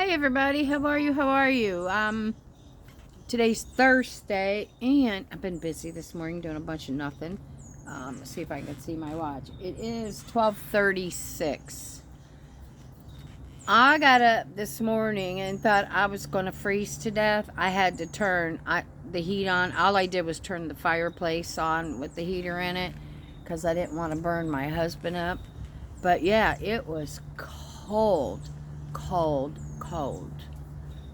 Hey everybody, how are you? How are you? Today's Thursday, and I've been busy this morning doing a bunch of nothing. Let's see if I can see my watch. It is 12:36. I got up this morning and thought I was going to freeze to death. I had to turn the heat on. All I did was turn the fireplace on with the heater in it because I didn't want to burn my husband up. But yeah, it was cold.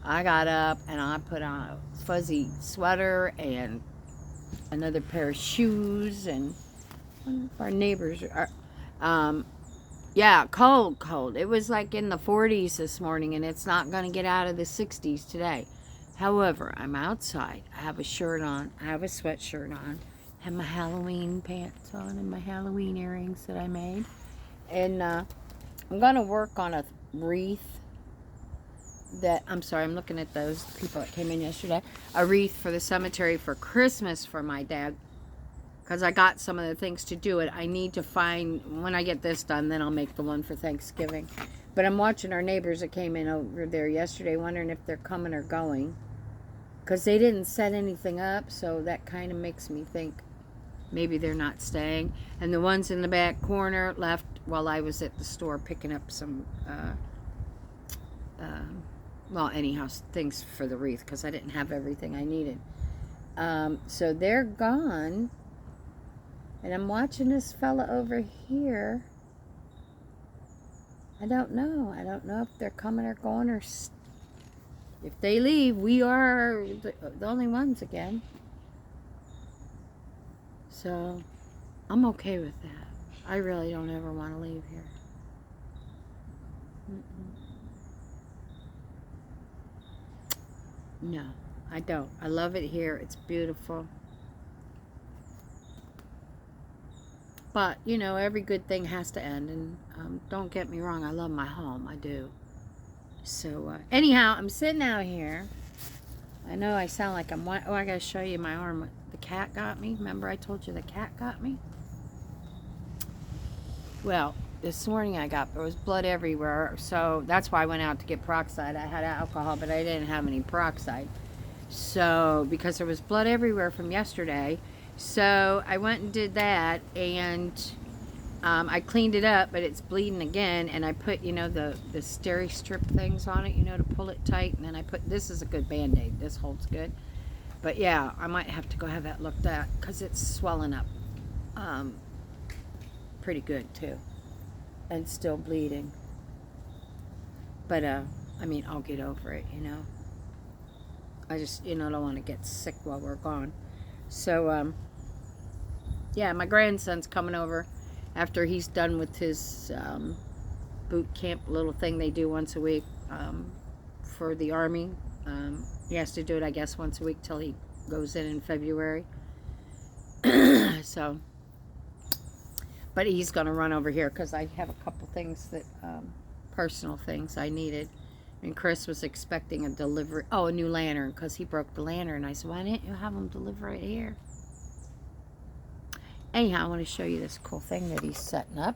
I got up and I put on a fuzzy sweater and another pair of shoes, and one of our neighbors are, yeah, cold. It was like in the 40s this morning, and it's not going to get out of the 60s today. However, I'm outside. I have a shirt on. I have a sweatshirt on. I have my Halloween pants on and my Halloween earrings that I made. And I'm going to work on a wreath I'm looking at those people that came in yesterday. A wreath for the cemetery for Christmas for my dad. Because I got some of the things to do it. I need to find, when I get this done, then I'll make the one for Thanksgiving. But I'm watching our neighbors that came in over there yesterday, wondering if they're coming or going. Because they didn't set anything up, so that kind of makes me think maybe they're not staying. And the ones in the back corner left while I was at the store picking up some, things for the wreath, because I didn't have everything I needed. So they're gone. And I'm watching this fella over here. I don't know. I don't know if they're coming or going, or if they leave, we are the only ones again. So I'm okay with that. I really don't ever want to leave here. No, I don't. I love it here. It's beautiful. But, you know, every good thing has to end. And don't get me wrong, I love my home. I do. So, anyhow, I'm sitting out here. I know I sound like I'm... Oh, I got to show you my arm. The cat got me. Remember I told you the cat got me? Well, this morning there was blood everywhere. So, that's why I went out to get peroxide. I had alcohol, but I didn't have any peroxide. So, because there was blood everywhere from yesterday... So I went and did that, and I cleaned it up, but it's bleeding again, and I put, you know, the steri strip things on it, you know, to pull it tight, and then I put, this is a good Band-Aid, this holds good. But yeah, I might have to go have that looked at, because it's swelling up pretty good too, and still bleeding. But I mean, I'll get over it, you know. I just, you know, don't want to get sick while we're gone. So, yeah, my grandson's coming over after he's done with his boot camp little thing they do once a week for the Army. He has to do it, I guess, once a week till he goes in February. So, but he's going to run over here because I have a couple things that, personal things I needed. And Chris was expecting a delivery. Oh, a new lantern, because he broke the lantern. I said, why didn't you have him deliver it here? Anyhow, I want to show you this cool thing that he's setting up.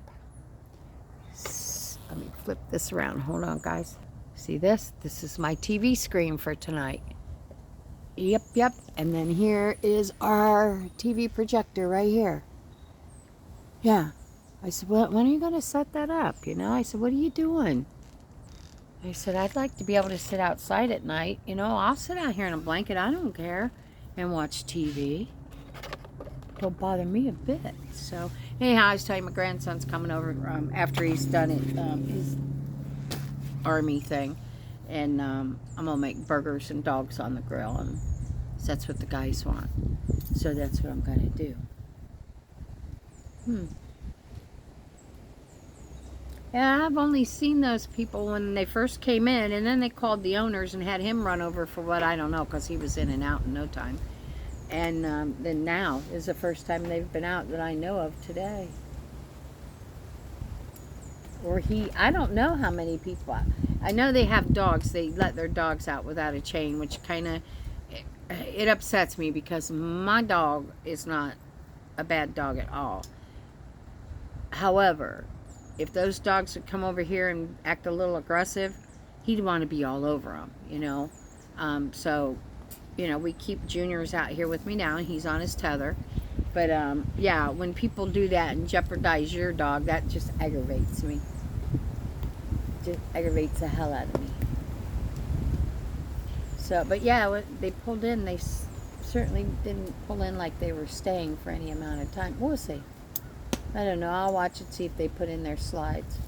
Let me flip this around. Hold on, guys. See this? This is my TV screen for tonight. Yep. And then here is our TV projector right here. Yeah. I said, well, when are you going to set that up? You know, I said, what are you doing? I said, I'd like to be able to sit outside at night. You know, I'll sit out here in a blanket. I don't care. And watch TV. Don't bother me a bit. So, anyhow, I was telling you my grandson's coming over after he's done it, his Army thing. And I'm going to make burgers and dogs on the grill. And that's what the guys want. So that's what I'm going to do. Yeah, I've only seen those people when they first came in, and then they called the owners and had him run over for what, I don't know, because he was in and out in no time. And then now is the first time they've been out that I know of today. Or I don't know how many people. I know they have dogs. They let their dogs out without a chain, which kind of, it upsets me because my dog is not a bad dog at all. However, if those dogs would come over here and act a little aggressive, he'd want to be all over them, you know. So, you know, we keep Junior's out here with me now, and he's on his tether. But, yeah, when people do that and jeopardize your dog, that just aggravates me. Just aggravates the hell out of me. So, but yeah, when they pulled in, they certainly didn't pull in like they were staying for any amount of time. We'll see. I don't know. I'll watch and see if they put in their slides.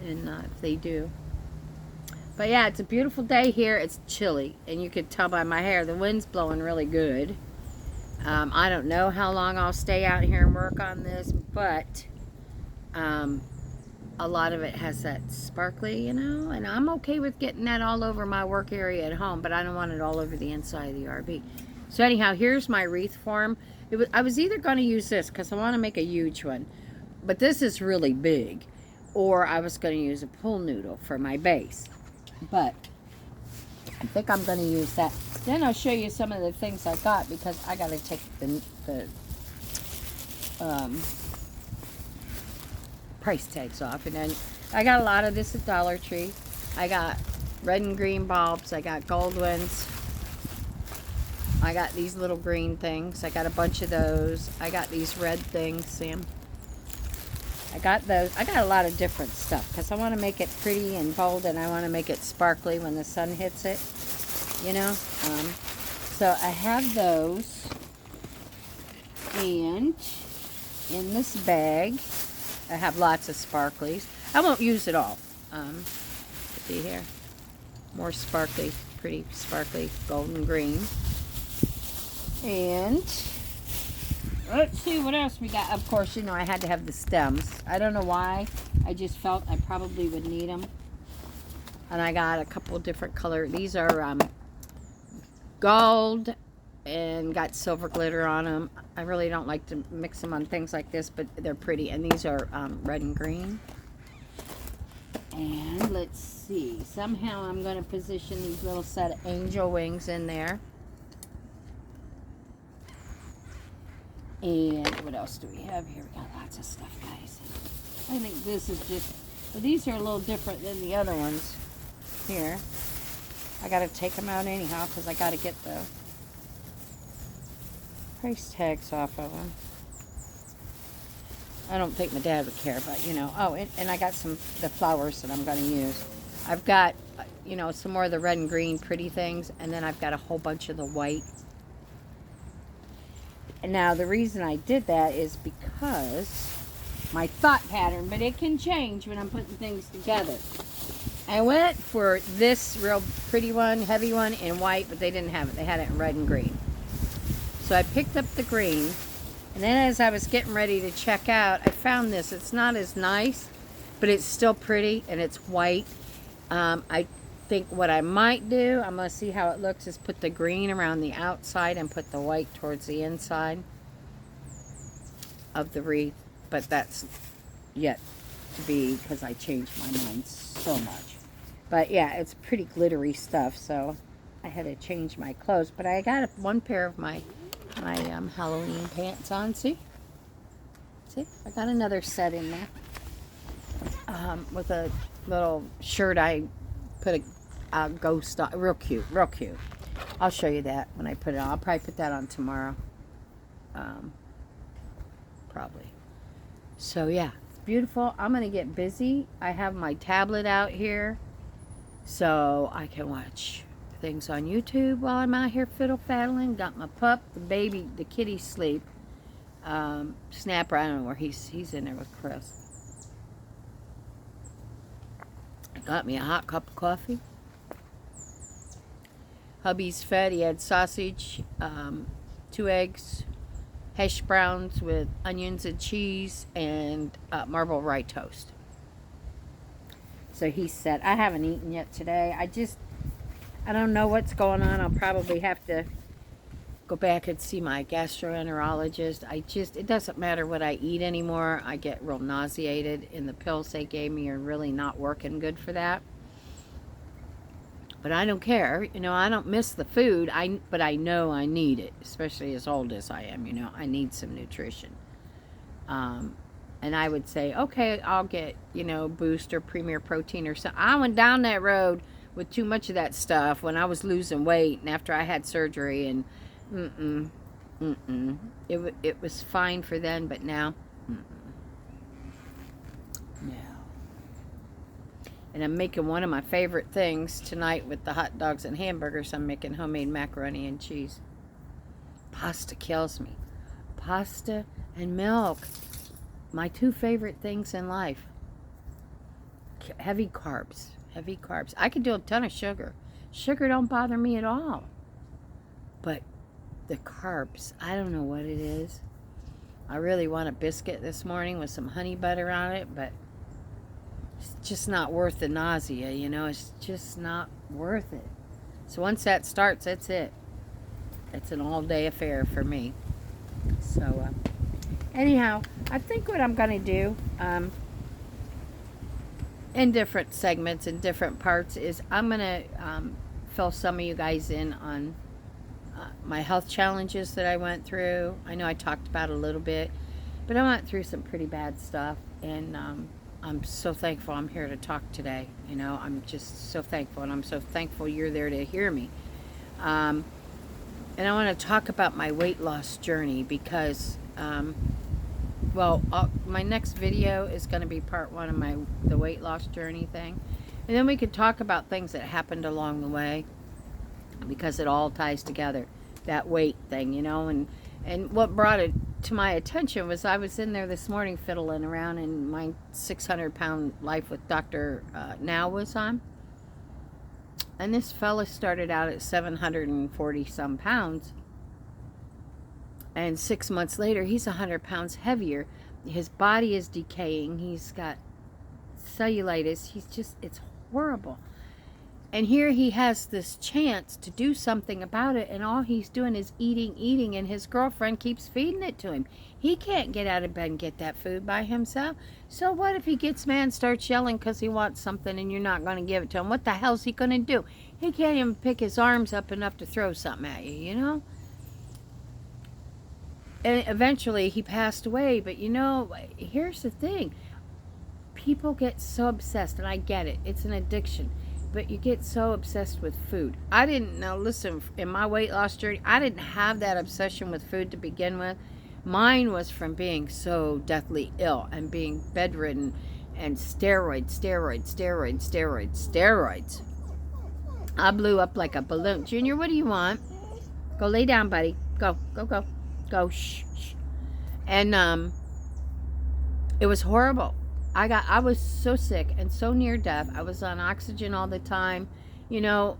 And if they do. But yeah, it's a beautiful day here. It's chilly. And you could tell by my hair, the wind's blowing really good. I don't know how long I'll stay out here and work on this. But a lot of it has that sparkly, you know. And I'm okay with getting that all over my work area at home. But I don't want it all over the inside of the RV. So anyhow, here's my wreath form. I was either going to use this because I want to make a huge one. But this is really big. Or I was going to use a pool noodle for my base. But I think I'm going to use that. Then I'll show you some of the things I got, because I got to take the price tags off. And then I got a lot of this at Dollar Tree. I got red and green bulbs. I got gold ones. I got these little green things. I got a bunch of those. I got these red things, Sam. I got those. I got a lot of different stuff because I want to make it pretty and bold, and I want to make it sparkly when the sun hits it, you know. So I have those, and in this bag I have lots of sparklies. I won't use it all. See here, more sparkly, pretty sparkly golden green. And let's see what else we got. Of course, you know, I had to have the stems. I don't know why. I just felt I probably would need them. And I got a couple different colors. These are gold and got silver glitter on them. I really don't like to mix them on things like this, but they're pretty. And these are red and green. And let's see. Somehow I'm going to position these little set of angel wings in there. And what else do we have here? We got lots of stuff, guys. I think this is just, well, these are a little different than the other ones here. I got to take them out anyhow because I got to get the price tags off of them. I don't think my dad would care, but you know. Oh, and I got the flowers that I'm going to use. I've got, you know, some more of the red and green pretty things, and then I've got a whole bunch of the white. And now the reason I did that is because my thought pattern, but it can change when I'm putting things together. I went for this real pretty one, heavy one in white, but they didn't have it. They had it in red and green. So I picked up the green, and then as I was getting ready to check out, I found this. It's not as nice, but it's still pretty, and it's white. I think what I might do, I'm going to see how it looks, is put the green around the outside and put the white towards the inside of the wreath. But that's yet to be, because I changed my mind so much. But yeah, it's pretty glittery stuff, so I had to change my clothes. But I got one pair of my Halloween pants on. See, I got another set in there with a little shirt I put a ghost on. Real cute. I'll show you that when I put it on. I'll probably put that on tomorrow. Probably. So yeah, it's beautiful. I'm gonna get busy. I have my tablet out here so I can watch things on YouTube while I'm out here fiddle faddling. Got my pup, the baby, the kitty sleep. Snapper, I don't know where he's in there with Chris. I got me a hot cup of coffee. Hubby's fed. He had sausage, 2 eggs, hash browns with onions and cheese, and marble rye toast. So he said, I haven't eaten yet today. I don't know what's going on. I'll probably have to go back and see my gastroenterologist. It doesn't matter what I eat anymore. I get real nauseated, and the pills they gave me are really not working good for that. But I don't care. You know, I don't miss the food. But I know I need it, especially as old as I am. You know, I need some nutrition. And I would say, okay, I'll get, Boost or Premier Protein or something. I went down that road with too much of that stuff when I was losing weight and after I had surgery. And it was fine for then, but now, no. And I'm making one of my favorite things tonight with the hot dogs and hamburgers. I'm making homemade macaroni and cheese. Pasta kills me. Pasta and milk. My two favorite things in life. Heavy carbs. Heavy carbs. I could do a ton of sugar. Sugar don't bother me at all. But the carbs, I don't know what it is. I really want a biscuit this morning with some honey butter on it, but it's just not worth the nausea, It's just not worth it. So once that starts, that's it. It's an all-day affair for me. So, anyhow, I think what I'm going to do in different segments, in different parts, is I'm going to fill some of you guys in on my health challenges that I went through. I know I talked about it a little bit, but I went through some pretty bad stuff, and I'm so thankful I'm here to talk today. I'm just so thankful, and I'm so thankful you're there to hear me. And I want to talk about my weight loss journey because, my next video is going to be part one of the weight loss journey thing. And then we could talk about things that happened along the way because it all ties together, that weight thing, And what brought it to my attention was I was in there this morning fiddling around and my 600-pound Life with Dr. Now was on. And this fella started out at 740 some pounds. And 6 months later, he's 100 pounds heavier. His body is decaying. He's got cellulitis. It's horrible. And here he has this chance to do something about it, and all he's doing is eating, and his girlfriend keeps feeding it to him. He can't get out of bed and get that food by himself. So what if he gets mad and starts yelling because he wants something and you're not going to give it to him? What the hell's he going to do? He can't even pick his arms up enough to throw something at you, And eventually he passed away, but here's the thing. People get so obsessed, and I get it. It's an addiction. But you get so obsessed with food. Listen, in my weight loss journey, I didn't have that obsession with food to begin with. Mine was from being so deathly ill and being bedridden and steroids. I blew up like a balloon. Junior, what do you want? Go lay down, buddy. Go. Shh. And it was horrible. I was so sick and so near death. I was on oxygen all the time. I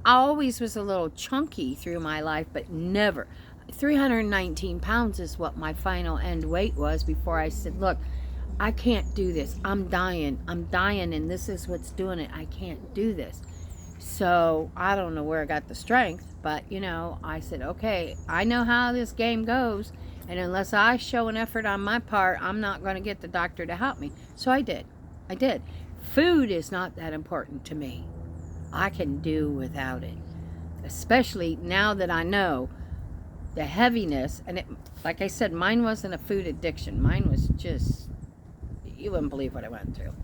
always was a little chunky through my life, but never. 319 pounds is what my final end weight was before I said, look, I can't do this. I'm dying, and this is what's doing it. I can't do this. So I don't know where I got the strength, but, I said, okay, I know how this game goes. And unless I show an effort on my part, I'm not going to get the doctor to help me. So I did. Food is not that important to me. I can do without it. Especially now that I know the heaviness. And like I said, mine wasn't a food addiction. Mine was just, you wouldn't believe what I went through.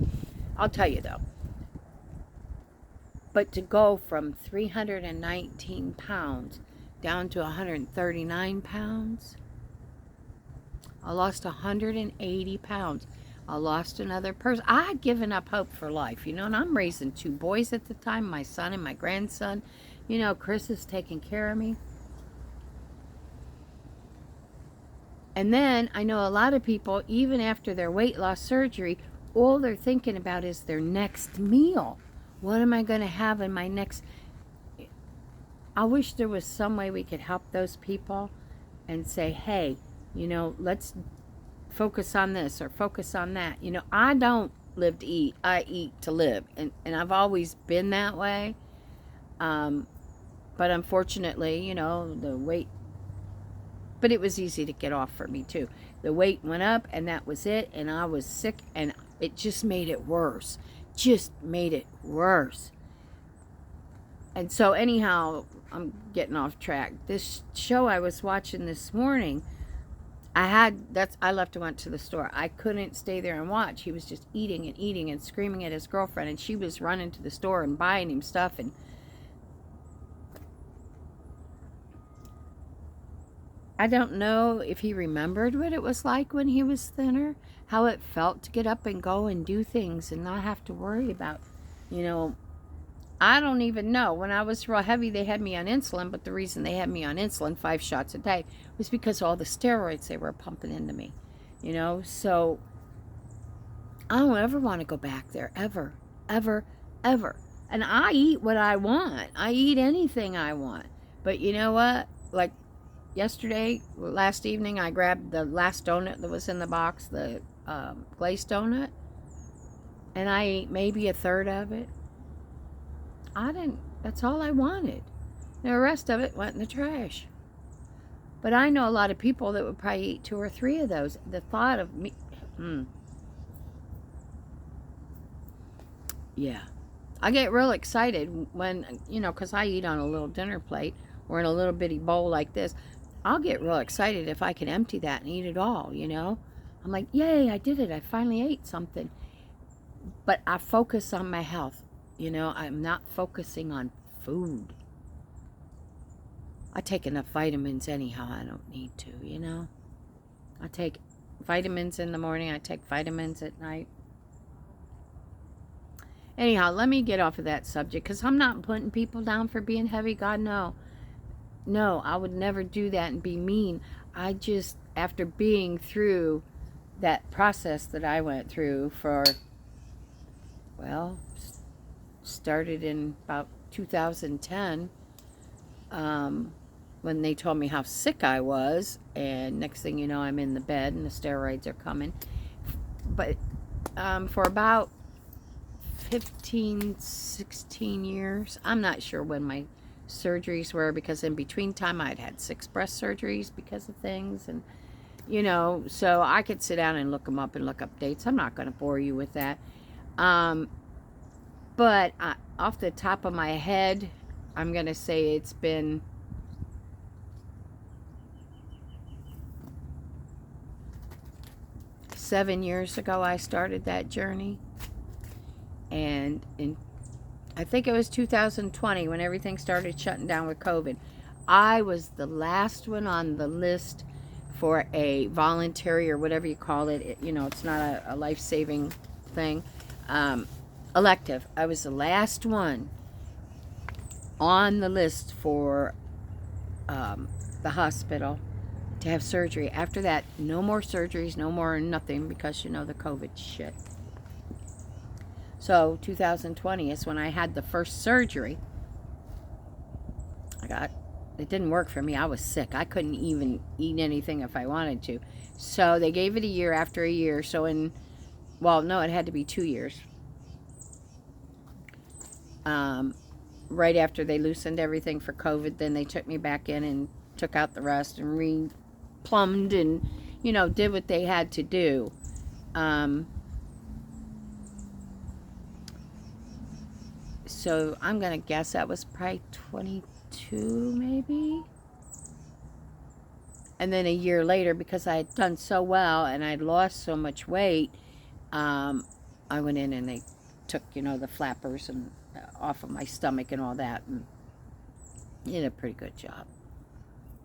I'll tell you though. But to go from 319 pounds down to 139 pounds, I lost 180 pounds. I lost another person. I had given up hope for life, and I'm raising 2 boys at the time, my son and my grandson. Chris is taking care of me. And then I know a lot of people, even after their weight loss surgery, all they're thinking about is their next meal. What am I going to have in my next... I wish there was some way we could help those people and say, hey, let's focus on this or focus on that. I don't live to eat. I eat to live. And I've always been that way. But unfortunately, the weight... But it was easy to get off for me, too. The weight went up, and that was it. And I was sick, and it just made it worse. And so, anyhow, I'm getting off track. This show I was watching this morning... I left and went to the store. I couldn't stay there and watch. He was just eating and eating and screaming at his girlfriend, and she was running to the store and buying him stuff. And I don't know if he remembered what it was like when he was thinner, how it felt to get up and go and do things and not have to worry about, you know, I don't even know. When I was real heavy, they had me on insulin, but the reason they had me on insulin, 5 shots a day, was because of all the steroids they were pumping into me, you know? So I don't ever want to go back there, ever, ever, ever. And I eat what I want. I eat anything I want. But you know what? Like last evening, I grabbed the last donut that was in the box, the glazed donut, and I ate maybe a third of it. That's all I wanted. The rest of it went in the trash. But I know a lot of people that would probably eat 2 or 3 of those. The thought of me, yeah. I get real excited when, you know, because I eat on a little dinner plate or in a little bitty bowl like this. I'll get real excited if I can empty that and eat it all, you know. I'm like, yay, I did it. I finally ate something. But I focus on my health. You know, I'm not focusing on food. I take enough vitamins anyhow. I don't need to, you know. I take vitamins in the morning. I take vitamins at night. Anyhow, let me get off of that subject because I'm not putting people down for being heavy. God, no. No, I would never do that and be mean. I just, after being through that process that I went through for, well, started in about 2010 when they told me how sick I was, and next thing you know, I'm in the bed and the steroids are coming. But for about 15, 16 years, I'm not sure when my surgeries were, because in between time I'd had 6 breast surgeries because of things, and you know, so I could sit down and look them up and look up dates. I'm not going to bore you with that. But off the top of my head, I'm going to say it's been seven years ago I started that journey. And I think it was 2020 when everything started shutting down with COVID. I was the last one on the list for a voluntary or whatever you call it. You know, it's not a life-saving thing. Elective. I was the last one on the list for the hospital to have surgery. After that, no more surgeries, no more nothing, because you know the COVID shit. So 2020 is when I had the first surgery. It didn't work for me. I was sick. I couldn't even eat anything if I wanted to. So they gave it a year after a year. So it had to be 2 years. Right after they loosened everything for COVID, then they took me back in and took out the rest and re-plumbed and, you know, did what they had to do. So I'm going to guess that was probably 22 maybe. And then a year later, because I had done so well and I'd lost so much weight, I went in and they took, you know, the flappers and off of my stomach and all that, and did a pretty good job.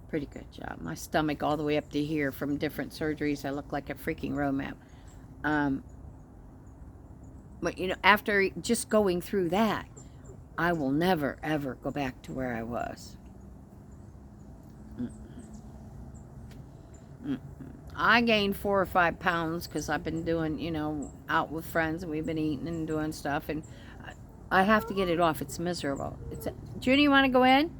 Pretty good job. My stomach all the way up to here from different surgeries. I look like a freaking road map. But, you know, after just going through that, I will never, ever go back to where I was. I gained 4 or 5 pounds because I've been doing, you know, out with friends, and we've been eating and doing stuff, and I have to get it off. It's miserable. Junie, you want to go in?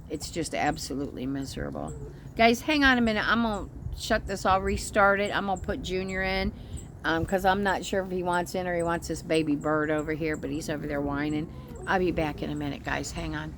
It's just absolutely miserable. Guys, hang on a minute. I'm going to shut this. I'll restart it. I'm going to put Junior in because I'm not sure if he wants in or he wants this baby bird over here, but he's over there whining. I'll be back in a minute, guys. Hang on.